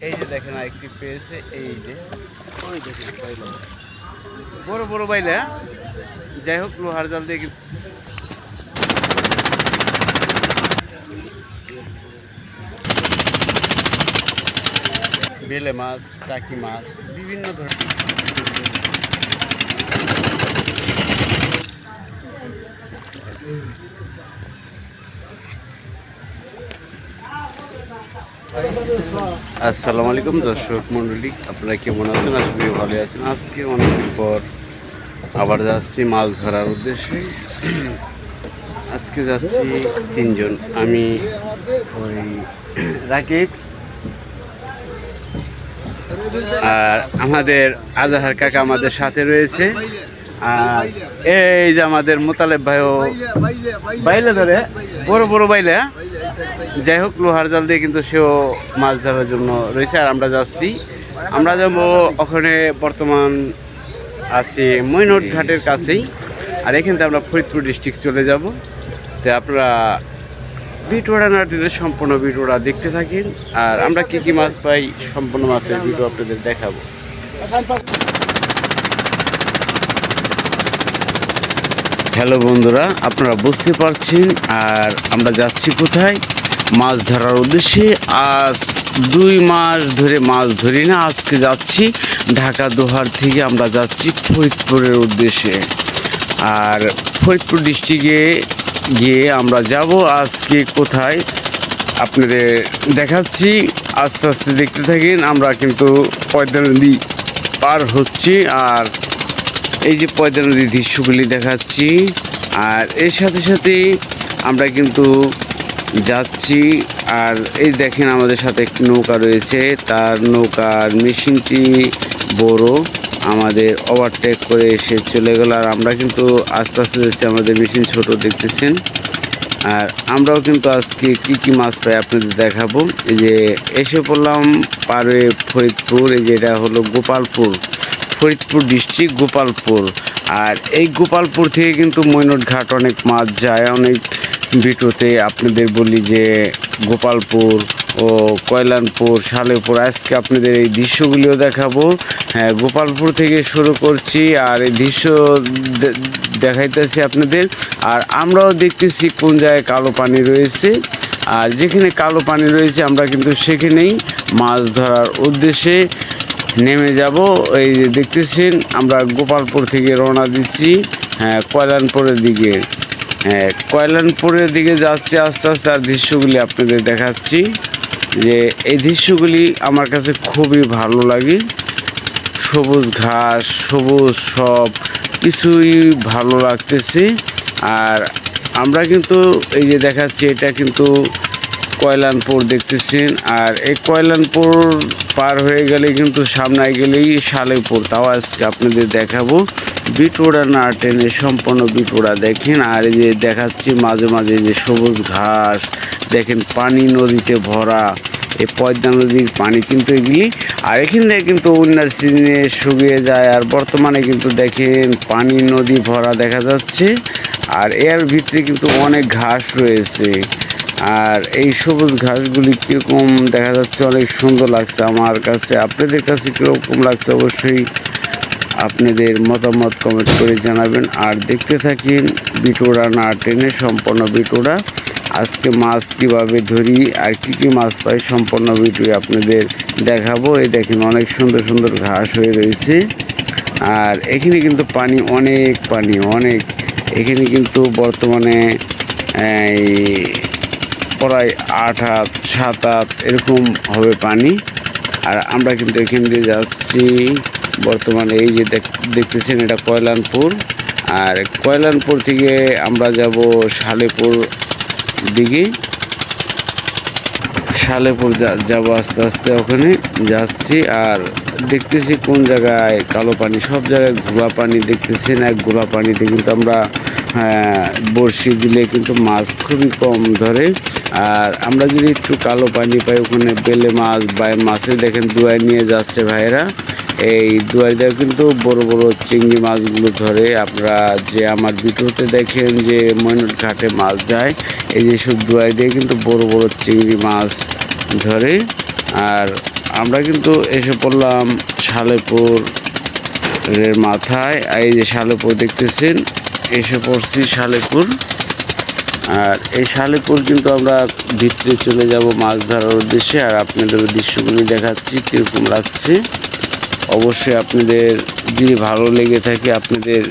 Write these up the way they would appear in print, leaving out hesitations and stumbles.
এই যে দেখেন আরেকটি পেয়েছে, এই যে ওই দেখেন বাইলা, বড় বড় বাইলা। যাই হোক, লোহার জাল দিয়ে কিন্তু বেলে মাছ, টাকি মাছ, বিভিন্ন ধরনের। আসসালামু আলাইকুম দর্শক মণ্ডলী, আপনারা কেমন আছেন? আশা করি ভালো আছেন। আজকে অনেকদিন পর আবার যাচ্ছি মাছ ধরার উদ্দেশ্যে। আজকে যাচ্ছি তিনজন, আমি, ওই রাকিব, আর আমাদের আজাহার কাকা আমাদের সাথে রয়েছে। আর এই যে আমাদের মোতালেব ভাইও বাইলে ধরে, বড় বড় বাইলে। যাই হোক, লোহার জাল দিয়ে কিন্তু সেও মাছ ধরার জন্য রয়েছে। আর আমরা যাচ্ছি, আমরা যাবো ওখানে, বর্তমান আছি মৈনট ঘাটের কাছেই। আর এখান থেকে আমরা ফরিদপুর ডিস্ট্রিক্ট চলে যাব। তো আপনারা ভিডিওটা না টেনে সম্পূর্ণ ভিডিওটা দেখতে থাকেন। আর আমরা কি কি মাছ পাই, সম্পূর্ণ মাছের ভিডিও আপনাদের দেখাবো। হ্যালো বন্ধুরা, আপনারা বুঝতে পারছেন আর আমরা যাচ্ছি কোথায়? মাছ ধরার উদ্দেশ্যে। আজ 2 মাস ধরে মাছ ধরি না, আজকে যাচ্ছি ঢাকা দোহার থেকে আমরা যাচ্ছি ফরিদপুরের উদ্দেশ্যে। আর ফরিদপুর ডিস্ট্রিক্টে গিয়ে আমরা যাব আজকে কোথায় আপনাদের দেখাচ্ছি। আস্তে আস্তে দেখতে থাকেন। আমরা কিন্তু পয়দা নদী পার হচ্ছি, আর এই যে পয়দা নদীর দৃশ্যগুলি দেখাচ্ছি। আর এর সাথে সাথে আমরা কিন্তু যাচ্ছি। আর এই দেখেন আমাদের সাথে একটি নৌকা রয়েছে, তার নৌকার মেশিনটি বড়, আমাদের ওভারটেক করে এসে চলে গেল। আর আমরা কিন্তু আস্তে আস্তে যাচ্ছি, আমাদের মেশিন ছোট দেখতেছেন। আর আমরাও কিন্তু আজকে কি কি মাছ পাই আপনাদের দেখাবো। এই যে এসে পড়লাম পারে ফরিদপুর। এই যে এটা হলো গোপালপুর, ফরিদপুর ডিস্ট্রিক্ট গোপালপুর। আর এই গোপালপুর থেকে কিন্তু মৈনট ঘাট অনেক মাছ যায়। অনেক ভিডিওতে আপনাদের বলি যে গোপালপুর ও কয়লানপুর, শালেপুর, আজকে আপনাদের এই দৃশ্যগুলিও দেখাবো। হ্যাঁ, গোপালপুর থেকে শুরু করছি আর এই দৃশ্য দেখাইতেছি আপনাদের। আর আমরাও দেখতেছি কোন জায়গায় কালো পানি রয়েছে। আর যেখানে কালো পানি রয়েছে আমরা কিন্তু সেখানেই মাছ ধরার উদ্দেশ্যে নেমে যাব। এই যে দেখতেছেন আমরা গোপালপুর থেকে রওনা দিচ্ছি, হ্যাঁ, কয়লানপুরের দিকে। হ্যাঁ, কয়লানপুরের দিকে যাচ্ছি আস্তে আস্তে। আর দৃশ্যগুলি আপনাদের দেখাচ্ছি, যে এই দৃশ্যগুলি আমার কাছে খুবই ভালো লাগে। সবুজ ঘাস, সবুজ সব কিছুই ভালো লাগতেছে। আর আমরা কিন্তু এই যে দেখাচ্ছি, এটা কিন্তু কয়লানপুর দেখতেছেন। আর এই কয়লানপুর পার হয়ে গেলে কিন্তু সামনে গেলেই শালেপুর, তাও আজকে আপনাদের দেখাবো। বিটোড়া না টেনে সম্পূর্ণ বিটোড়া দেখেন। আর এই যে দেখাচ্ছি মাঝে মাঝে যে সবুজ ঘাস দেখেন, পানি নদীতে ভরা। এই পদ্মা নদীর পানি কিন্তু এগুলি। আর এখান থেকে কিন্তু উন্নয়ন সিজনে শুকিয়ে যায়। আর বর্তমানে কিন্তু দেখেন পানি নদী ভরা দেখা যাচ্ছে। আর এর ভিতরে কিন্তু অনেক ঘাস রয়েছে। আর এই সবুজ ঘাসগুলি কীরকম দেখা যাচ্ছে, অনেক সুন্দর লাগছে আমার কাছে। আপনাদের কাছে কীরকম লাগছে অবশ্যই আপনাদের মতামত কমেন্ট করে জানাবেন। আর দেখতে থাকেন বিটোড়া না টেনে সম্পূর্ণ বিটোড়া। আজকে মাছ কীভাবে ধরি আর কী কী মাছ পাই সম্পূর্ণ ভিডিও আপনাদের দেখাবো। এই দেখেন অনেক সুন্দর সুন্দর ঘাস হয়ে রয়েছে। আর এখানে কিন্তু পানি অনেক, পানি অনেক। এখানে কিন্তু বর্তমানে এই প্রায় 8 হাত 7 হাত এরকম হবে পানি। আর আমরা কিন্তু এখান দিয়ে যাচ্ছি বর্তমানে। এই যে দেখতেছেন এটা কয়লানপুর। আর কয়লানপুর থেকে আমরা যাব শালেপুর দিকে। শালেপুর যাব আস্তে আস্তে, ওখানে যাচ্ছি। আর দেখতেছি কোন জায়গায় কালো পানি, সব জায়গায় ঘোলা পানি দেখতেছেন। এক ঘোলা পানিতে কিন্তু আমরা বড়শি দিলে কিন্তু মাছ খুবই কম ধরে। আর আমরা যদি একটু কালো পানি পাই, ওখানে বেলে মাছ বা মাছে দেখেন দুয়ায় নিয়ে যাচ্ছে ভাইয়েরা। এই দুয়াই দিয়ে কিন্তু বড় বড় চিংড়ি মাছগুলো ধরে। আপনারা যে আমার ভিডিওতে দেখেন যে মৈনট ঘাটে মাছ যায়, এই যে সব দুয়াই দিয়ে কিন্তু বড় বড় চিংড়ি মাছ ধরে। আর আমরা কিন্তু এসে পড়লাম সালেপুরের মাথায়। এই যে সালেপুর দেখতেছেন, এসে পড়ছি সালেপুর। আর এই সালেপুর কিন্তু আমরা ভিতরে চলে যাব মাছ ধরার উদ্দেশ্যে। আর আপনাদের দৃশ্যগুলি দেখাচ্ছি কীরকম লাগছে। অবশ্যই আপনাদের যদি ভালো লেগে থাকে আপনাদের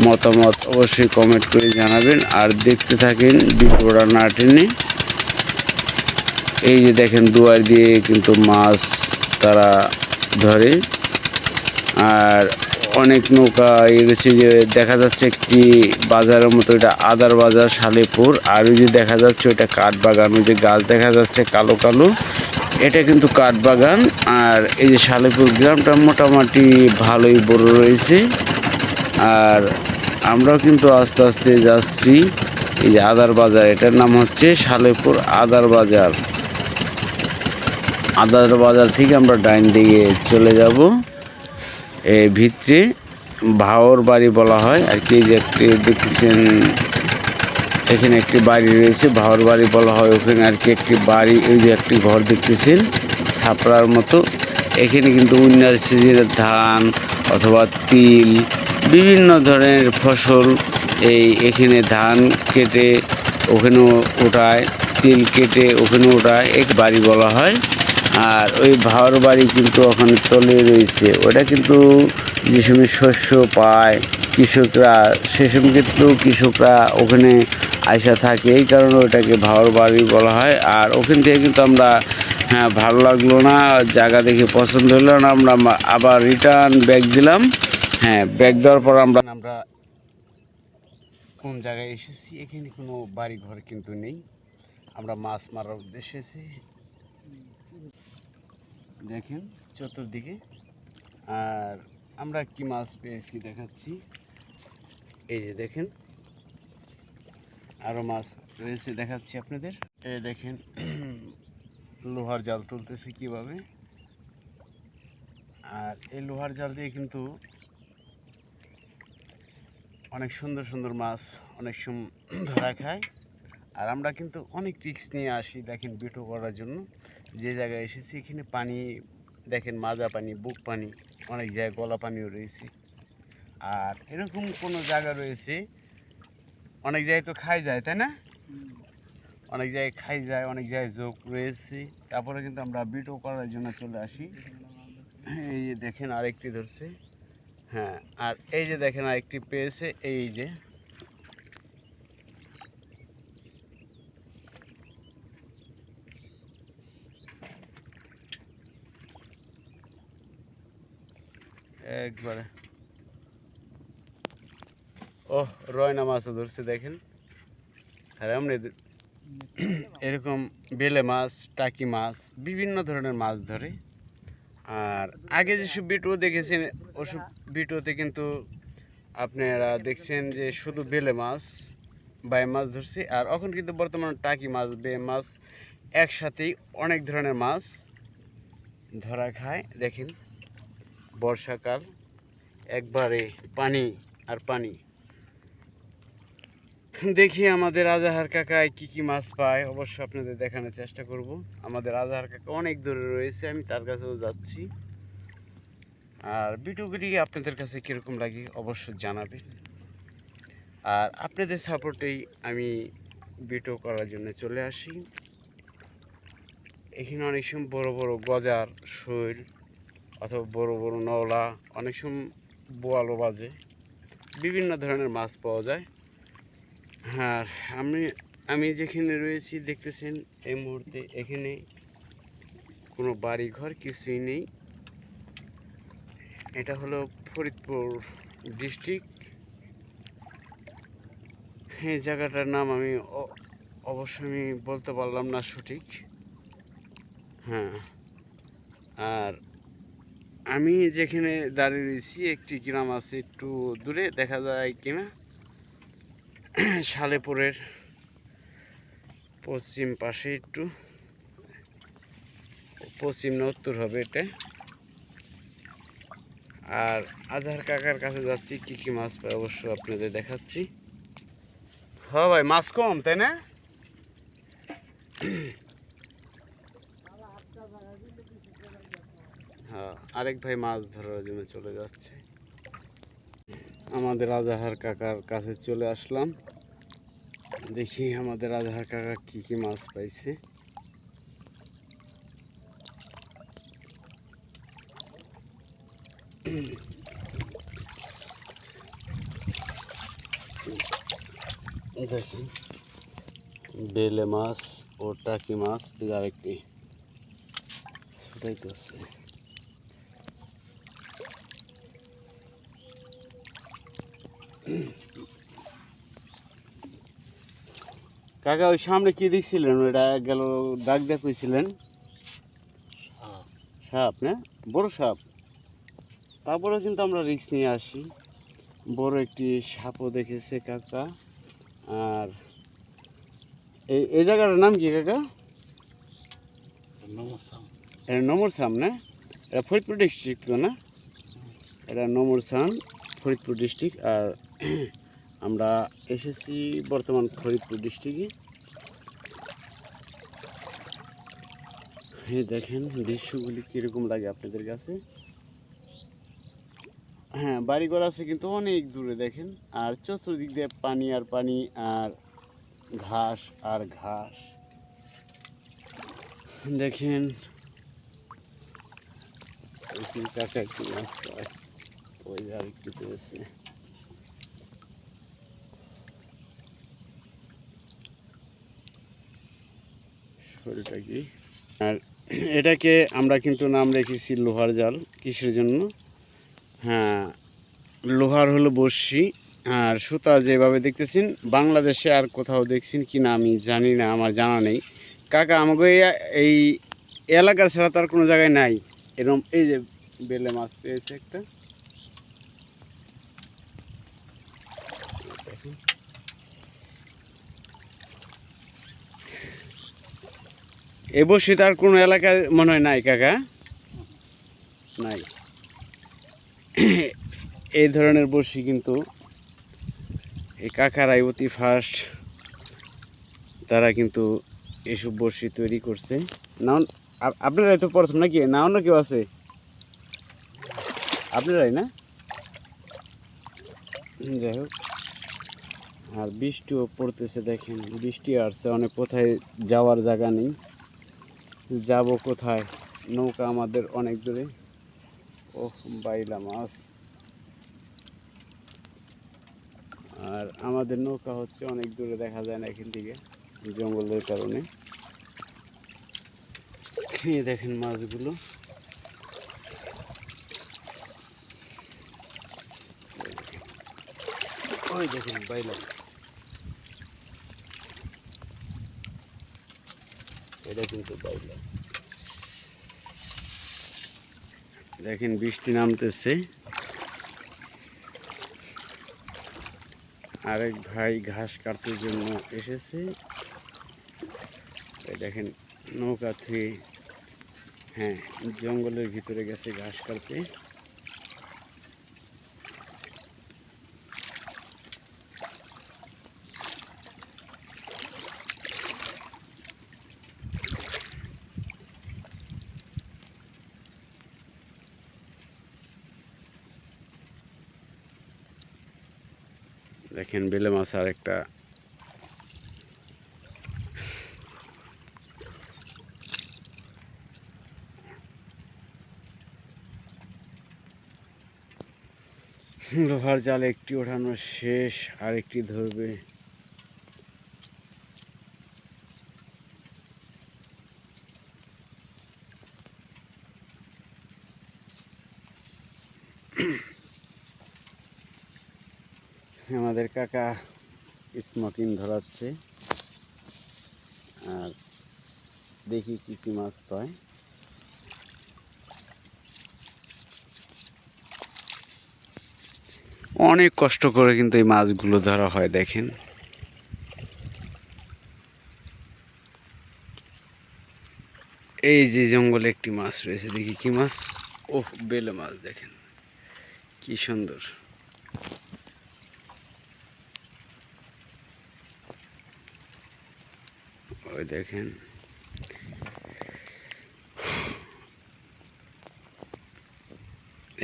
মতামত অবশ্যই কমেন্ট করে জানাবেন। আর দেখতে থাকেন ভিডিওটা না টেনে। এই যে দেখেন দুয়ার দিয়ে কিন্তু মাছ তারা ধরে। আর অনেক নৌকা এগেছে, যে দেখা যাচ্ছে একটি বাজারের মতো, এটা আদার বাজার সালেপুর। আর ওই যে দেখা যাচ্ছে ওইটা কাঠবাগান, ওই যে গাছ দেখা যাচ্ছে কালো কালো, এটা কিন্তু কাঠবাগান। আর এই যে সালেপুর গ্রামটা মোটামুটি ভালোই বড় রয়েছে। আর আমরাও কিন্তু আস্তে আস্তে যাচ্ছি। এই যে আদার বাজার, এটার নাম হচ্ছে সালেপুর আদার বাজার। আদার বাজার থেকে আমরা ডাইন দিকে চলে যাব ভিতরে, ভাওর বাড়ি বলা হয় আর কি। যে একটি দেখতেছেন এখানে একটি বাড়ি রয়েছে, ভাওর বাড়ি বলা হয় ওখানে আর কি একটি বাড়ি। এই যে একটি ঘর দেখতেছেন ছাপড়ার মতো। এখানে কিন্তু উইন্টার সিজনের ধান অথবা তিল বিভিন্ন ধরনের ফসল এখানে ধান কেটে ওখানে ওঠায়, তিল কেটে ওখানে ওঠায়, এক বাড়ি বলা হয়। আর ওই ভাওর বাড়ি কিন্তু ওখানে তলে রয়েছে। ওটা কিন্তু যে সময় শস্য পায় কৃষকরা, সে সময় কিন্তু কৃষকরা ওখানে আইসা থাকে, এই কারণে ওটাকে ভাওর বাড়ি বলা হয়। আর ওখান থেকে কিন্তু আমরা ভালো লাগলো না, জায়গা দেখে পছন্দ হলো না, আমরা আবার রিটার্ন ব্যাক দিলাম। ব্যাক দেওয়ার পর আমরা কোন জায়গায় এসেছি, এখানে কোনো বাড়ি ঘর কিন্তু নেই। আমরা মাছ মারার উদ্দেশ্যে এসেছি। দেখেন চতুর্দিকে। আর আমরা কি মাছ পেয়েছি দেখাচ্ছি। এই যে দেখেন আরও মাছ রয়েছে, দেখাচ্ছি আপনাদের। এই দেখেন লোহার জাল তুলতেছে কিভাবে। আর এই লোহার জাল দিয়ে কিন্তু অনেক সুন্দর সুন্দর মাছ অনেক সময় ধরা খায়। আর আমরা কিন্তু অনেক রিস্ক নিয়ে আসি দেখেন ভিডিও করার জন্য। যে জায়গায় এসেছি এখানে পানি দেখেন, মাজা পানি, বুক পানি, অনেক জায়গায় গলা পানিও রয়েছে। আর এরকম কোনো জায়গা রয়েছে, অনেক জায়গায় তো খাই যায়, তাই না? অনেক জায়গায় খাই যায়, অনেক জায়গায় যোগ রয়েছে। তারপরে কিন্তু আমরা ভিডিও করার জন্য চলে আসি। এই যে দেখেন আরেকটি ধরছে। আর এই যে দেখেন আরেকটি পেয়েছে। এই যে একবারে রয়না মাছও ধরছে দেখেন। আর এমনি এরকম বেলে মাছ, টাকি মাছ, বিভিন্ন ধরনের মাছ ধরে। আর আগে যেসব ভিডিও দেখেছেন ওসব ভিডিওতে কিন্তু আপনারা দেখছেন যে শুধু বেলে মাছ, বাই মাছ ধরছি। আর এখন কিন্তু বর্তমানে টাকি মাছ, বে মাছ একসাথেই অনেক ধরনের মাছ ধরা খায়। দেখেন বর্ষাকাল, একবারে পানি আর পানি। দেখি আমাদের আজাহার কাকায় কি কি মাছ পায়, অবশ্য আপনাদের দেখানোর চেষ্টা করব। আমাদের আজাহার কাকা অনেক দূরে রয়েছে, আমি তার কাছেও যাচ্ছি। আর ভিডিওগুলি আপনাদের কাছে কীরকম লাগে অবশ্যই জানাবেন। আর আপনাদের সাপোর্টেই আমি ভিডিও করার জন্য চলে আসি। এখানে অনেক সময় বড় বড় গজার, শৈল অথবা বড় বড় নওলা, অনেক সময় বোয়ালও বাজে, বিভিন্ন ধরনের মাছ পাওয়া যায়। আর আমি যেখানে রয়েছি দেখতেছেন এই মুহূর্তে এখানে কোনো বাড়ি ঘর কিছুই নেই। এটা হলো ফরিদপুর ডিস্ট্রিক্ট। এই জায়গাটার নাম আমি অবশ্যই বলতে পারলাম না সঠিক। আর আমি যেখানে দাঁড়িয়ে রয়েছি একটি গ্রাম আছে একটু দূরে, দেখা যায় কিনা সালেপুরের পশ্চিম পাশে, একটু পশ্চিম না উত্তর হবে এটা। আর আজহার কাকার কাছে যাচ্ছি, কি কি মাছ পাই অবশ্য আপনাদের দেখাচ্ছি। হ্যাঁ ভাই, মাছ কম তাই না? হ্যাঁ, আরেক ভাই মাছ ধরার জন্য চলে যাচ্ছে। আমাদের আজাহার কাকার কাছে চলে আসলাম, দেখি আমাদের আজাহার কাকা কি কি মাছ পাইছে। দেখুন বেলে মাছ ও টাকি মাছ, আরেকটি ছুটাইতেছে। কাকা ওই সামনে কি দেখছিলেন? ওইটা গেল ডাক দিয়ে কইছিলেন সাপ, না বড় সাপ। তারপরেও কিন্তু আমরা রিস্ক নিয়ে আসি, বড় একটি সাপও দেখেছে কাকা। আর এই জায়গাটার নাম কি কাকা? এটা নমরসাম, না? এটা ফরিদপুর ডিস্ট্রিক্ট তো, না? এটা নমরসাম, ফরিদপুর ডিস্ট্রিক্ট। আর আমরা এসেছি বর্তমান ফরিদপুর ডিস্ট্রিক্টে। এই দেখেন দৃশ্যগুলি কীরকম লাগে আপনাদের কাছে। হ্যাঁ, বাড়িঘর আছে কিন্তু অনেক দূরে দেখেন, আর চতুর্দিক দিয়ে পানি আর পানি, আর ঘাস আর ঘাস। দেখেন কাকা একটু মাছ পায়, ওই আর একটু পেয়েছে। শরীরটা কি, আর এটাকে আমরা কিন্তু নাম রেখেছি লোহার জাল। কিসের জন্য? হ্যাঁ, লোহার হলো বড়শি। আর সুতা যেভাবে দেখতেছেন বাংলাদেশে আর কোথাও দেখছেন কি না আমি জানি না, আমার জানা নেই। কাকা আমাকে এই এলাকার ছাড়া তার কোনো জায়গায় নাই এরকম। এই যে বেলে মাছ পেয়েছে একটা, এ বড়শি তার কোনো এলাকায় মনে হয় নাই কাকা, নাই। এই ধরনের বড়শি কিন্তু এই কাকারাই অতি ফার্স্ট, তারা কিন্তু এসব বড়শি তৈরি করছে। না আপনারাই তো প্রথম নাকি, না অন্য কেউ আছে? আপনারাই না? যাই হোক, আর বৃষ্টিও পড়তেছে দেখেন, বৃষ্টি আসছে অনেক, কোথায় যাওয়ার জায়গা নেই, যাব কোথায়? নৌকা আমাদের অনেক দূরে। ওহ, বাইলা মাছ। আর আমাদের নৌকা হচ্ছে অনেক দূরে, দেখা যায় না এখান থেকে জঙ্গলের কারণে। দেখেন মাছগুলো, ওই দেখেন বাইলা মাছ, এটা কিন্তু বাইলা। দেখেন বৃষ্টি নামতেছে, আরেক ভাই ঘাস কাটার জন্য এসেছে। দেখেন নৌকা থুয়ে, হ্যাঁ, জঙ্গলের ভিতরে গেছে ঘাস কাটতে। দেখেন বেলে মাছ আর একটা, লোহার জাল একটি ওঠানো শেষ, আর একটি ধরবে। আমাদের কাকা স্মোকিং ধরাচ্ছে, আর দেখি কি কি মাছ পায়। অনেক কষ্ট করে কিন্তু এই মাছগুলো ধরা হয় দেখেন। এই যে জঙ্গলে একটি মাছ রয়েছে, দেখি কি মাছ। ওহ, বেলে মাছ, দেখেন কি সুন্দর। ওই দেখেন,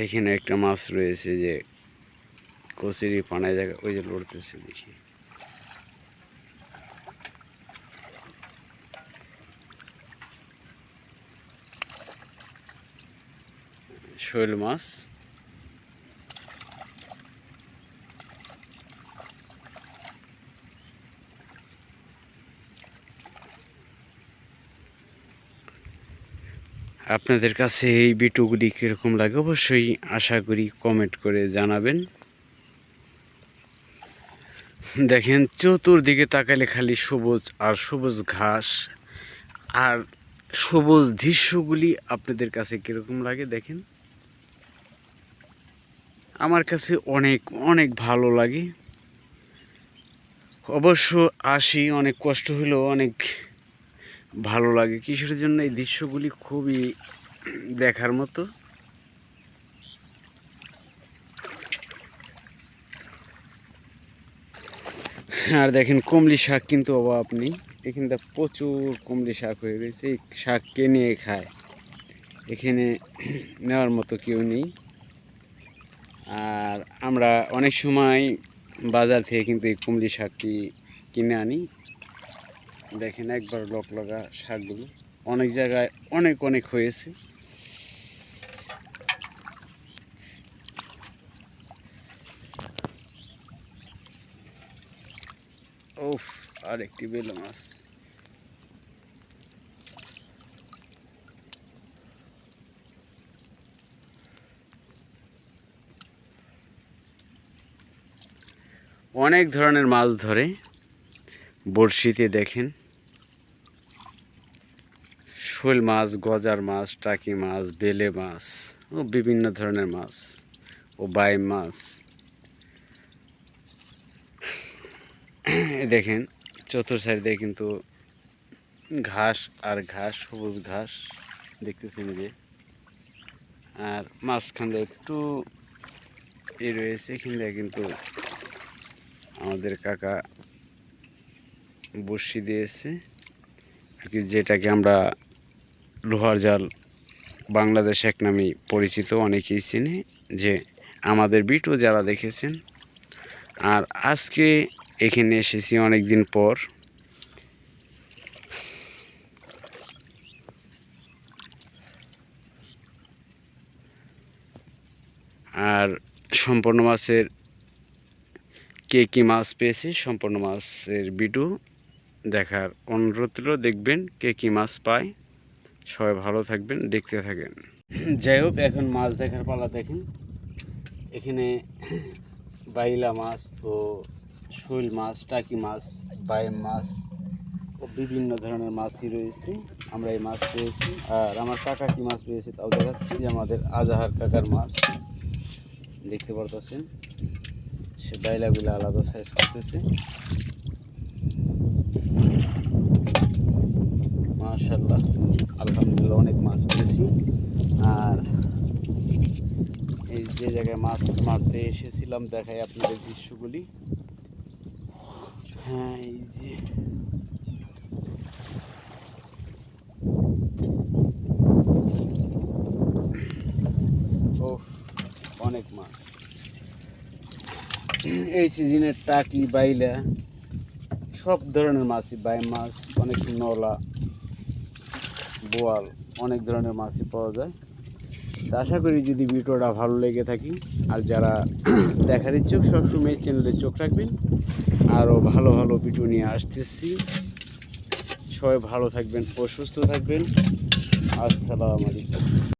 এখানে একটা মাছ রয়েছে যে কচুরি পানায় জায়গা ওই যে লড়তেছে দেখি। শৈল মাছ। আপনাদের কাছে এই ভিডিওগুলি কীরকম লাগে অবশ্যই আশা করি কমেন্ট করে জানাবেন। দেখেন চতুর্দিকে তাকালে খালি সবুজ আর সবুজ ঘাস, আর সবুজ দৃশ্যগুলি আপনাদের কাছে কীরকম লাগে দেখেন। আমার কাছে অনেক অনেক ভালো লাগে। অবশ্য আসি অনেক কষ্ট হলেও অনেক ভালো লাগে। কিসের জন্য? এই দৃশ্যগুলি খুবই দেখার মতো। আর দেখেন কমলি শাক কিন্তু অভাব নেই, এখানটা প্রচুর কমলি শাক হয়ে গেছে। এই শাক কে নিয়ে খায়, এখানে নেওয়ার মতো কেউ নেই। আর আমরা অনেক সময় বাজার থেকে কিন্তু এই কমলি শাকটি কিনে আনি। দেখেন একবার লগা শাকগুলো অনেক জায়গায় অনেক অনেক হয়েছে। ওফ, আর একটি বেলে মাছ। অনেক ধরনের মাছ ধরে বড়শিতে। দেখেন শোল মাছ, গজার মাছ, টাকি মাছ, বেলে মাছ ও বিভিন্ন ধরনের মাছ ও বাইম মাছ। দেখেন চতুর সাইডে কিন্তু ঘাস আর ঘাস, সবুজ ঘাস দেখতেছেন যে। আর মাঝখানে একটু রয়েছে, এখানে কিন্তু আমাদের কাকা বড়শি দিয়েছে আর কি, যেটাকে আমরা লোহার জাল বাংলাদেশ এক নামে পরিচিত, অনেকেই চিনে, যে আমাদের ভিডিও যারা দেখেছেন। আর আজকে এখানে এসেছি অনেক দিন পর। আর সম্পূর্ণ মাছের কে কী মাছ পেয়েছি, সম্পূর্ণ মাছের ভিডিও দেখার অনুরোধ রইল। দেখবেন কে কী মাছ পায়। সবাই ভালো থাকবেন, দেখতে থাকেন। যাই হোক, এখন মাছ দেখার পালা। দেখেন এখানে বাইলা মাছ ও শৈল মাছ, টাকি মাছ, বাইম মাছ ও বিভিন্ন ধরনের মাছই রয়েছে। আমরা এই মাছ পেয়েছি। আর আমার কাকা কী মাছ পেয়েছে তাও দেখাচ্ছি, যে আমাদের আজাহার কাকার মাছ দেখতে পারতেছেন। সে বাইলাগুলো আলাদা সাইজ করতেছে। মাশাআল্লাহ, আলহামদুলিল্লাহ অনেক মাছ পেয়েছি। আর এই যে জায়গায় মাছ মারতে এসেছিলাম দেখাই আপনাদের দৃশ্যগুলি। হ্যাঁ, এই যে ও অনেক মাছ। এই সিজনের টাকি, বাইলা সব ধরনের মাছই, বাইম মাছ, অনেক নলা, বোয়াল, অনেক ধরনের মাছই পাওয়া যায়। তা আশা করি যদি ভিডিওটা ভালো লেগে থাকি, আর যারা দেখার ইচ্ছুক সবসময় চ্যানেলে চোখ রাখবেন। আরও ভালো ভালো ভিডিও নিয়ে আসতেছি। সবাই ভালো থাকবেন ও সুস্থ থাকবেন। আসসালামু আলাইকুম।